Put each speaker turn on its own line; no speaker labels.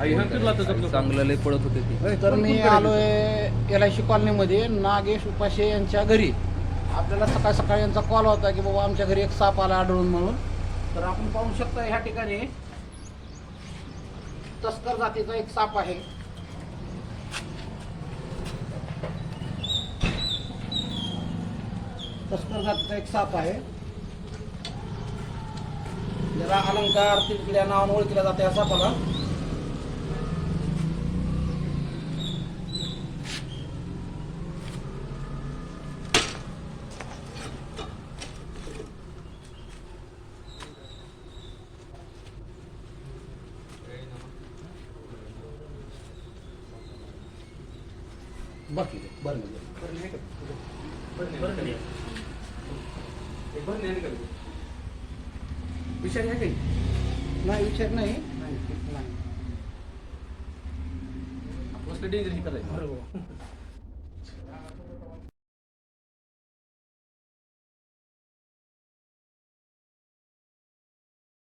चांगलं लय पळत होते ती.
तर मी आलोय LIC कॉलनीमध्ये नागेश उपाशे यांच्या घरी. आपल्याला सकाळ सकाळी यांचा कॉल होता की बाबा आमच्या घरी एक साप आला आढळून म्हणून. तर आपण पाहू शकता ह्या ठिकाणी तस्कर जातीचा एक साप आहे. तस्कर जातीचा एक साप आहे, ज्याला अलंकार तिरकिड्या नावाने ओळखला जाते या सापाला. बाकी
विचार आहे काही
नाही, विचार नाही.
डेंजर करायचं.